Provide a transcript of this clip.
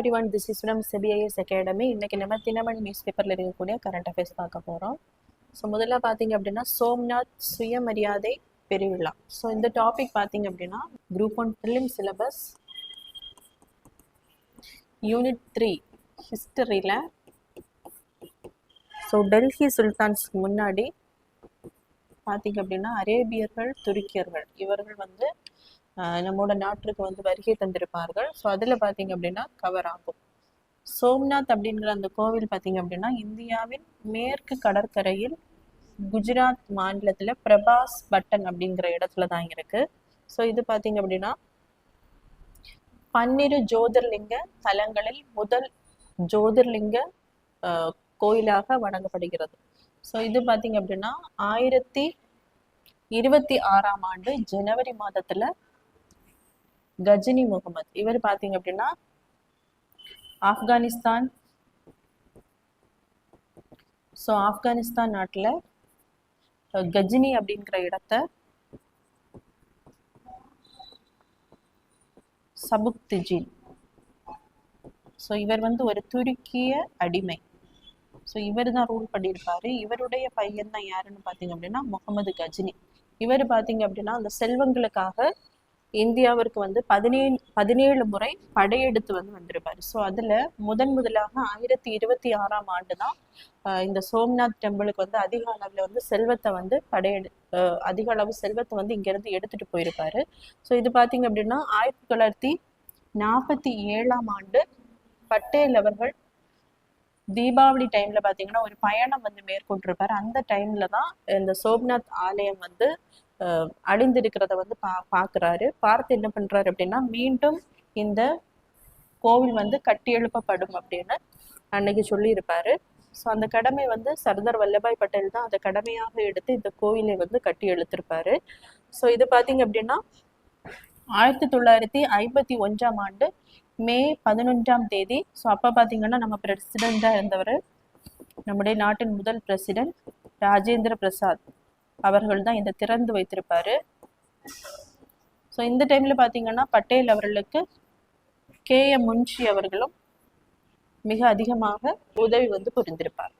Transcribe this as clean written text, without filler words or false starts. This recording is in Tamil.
everyone, this is from CBIS Academy. இன்னைக்கு நம்ம தினமணி நியூஸ் பேப்பரில் இருக்கக்கூடிய கரண்ட் அஃபேர்ஸ் பார்க்க போகிறோம். ஸோ முதல்ல பார்த்தீங்க அப்படின்னா சோம்நாத் சுயமரியாதை பெருவிழா. ஸோ இந்த டாபிக் பார்த்தீங்க அப்படின்னா குரூப் 1 ப்ரிலிம் சிலபஸ் யூனிட் 3 ஹிஸ்டரியில். ஸோ டெல்லி சுல்தான்ஸ்க்கு முன்னாடி பார்த்தீங்க அப்படின்னா அரேபியர்கள், துருக்கியர்கள் இவர்கள் வந்து நம்மளோட நாட்டிற்கு வந்து வருகை தந்திருப்பார்கள். ஸோ அதில் பார்த்தீங்க அப்படின்னா கவர் ஆகும். சோம்நாத் அப்படிங்கிற அந்த கோவில் பார்த்தீங்க அப்படின்னா இந்தியாவின் மேற்கு கடற்கரையில் குஜராத் மாநிலத்தில் பிரபாஸ் பட்டன் அப்படிங்கிற இடத்துல தான் இருக்கு. ஸோ இது பார்த்தீங்க அப்படின்னா 12 ஜோதிர்லிங்க தலங்களில் முதல் ஜோதிர்லிங்க கோயிலாக வணங்கப்படுகிறது. ஸோ இது பார்த்தீங்க அப்படின்னா 1026ஆம் ஆண்டு ஜனவரி மாதத்துல கஜினி முகமது இவர் பார்த்தீங்க அப்படின்னா ஆப்கானிஸ்தான் நாட்டில் கஜினி அப்படிங்கிற இடத்த சபுக்திஜின். ஸோ இவர் வந்து ஒரு துருக்கிய அடிமை. ஸோ இவர் தான் ரூல் பண்ணியிருப்பாரு. இவருடைய பையன் தான் யாருன்னு பார்த்தீங்க அப்படின்னா முகமது கஜினி. இவர் பார்த்தீங்க அப்படின்னா அந்த செல்வங்களுக்காக இந்தியாவிற்கு வந்து 17 முறை படையெடுத்து வந்திருப்பாரு. ஸோ அதுல முதலாக 1026ஆம் ஆண்டு தான் இந்த சோம்நாத் டெம்பிளுக்கு வந்து அதிக அளவுல வந்து செல்வத்தை வந்து அதிக அளவு செல்வத்தை வந்து இங்கிருந்து எடுத்துட்டு போயிருப்பாரு. ஸோ இது பார்த்தீங்க அப்படின்னா 1947ஆம் ஆண்டு பட்டேல் அவர்கள் தீபாவளி டைம்ல பாத்தீங்கன்னா ஒரு பயணம் வந்து மேற்கொண்டிருப்பாரு. அந்த டைம்ல தான் இந்த சோம்நாத் ஆலயம் வந்து அழிந்திருக்கிறத வந்து பாக்குறாரு. பார்த்து என்ன பண்றாரு அப்படின்னா மீண்டும் இந்த கோவில் வந்து கட்டி எழுப்பப்படும் அப்படின்னு அன்னைக்கு சொல்லியிருப்பாரு. ஸோ அந்த கடமை வந்து சர்தார் வல்லபாய் பட்டேல் தான் அந்த கடமையாக எடுத்து இந்த கோவிலை வந்து கட்டி எழுத்திருப்பாரு. ஸோ இது பாத்தீங்க அப்படின்னா 1951ஆம் ஆண்டு மே 11ஆம் தேதி. ஸோ அப்போ பார்த்தீங்கன்னா நம்ம பிரசிடெண்டாக இருந்தவர் நம்முடைய நாட்டின் முதல் பிரசிடென்ட் ராஜேந்திர பிரசாத் அவர்கள் தான் இதை திறந்து வைத்திருப்பாரு. ஸோ இந்த டைம்ல பார்த்தீங்கன்னா பட்டேல் அவர்களுக்கு KM முன்ஷி அவர்களும் மிக அதிகமாக உதவி வந்து புரிந்திருப்பார்.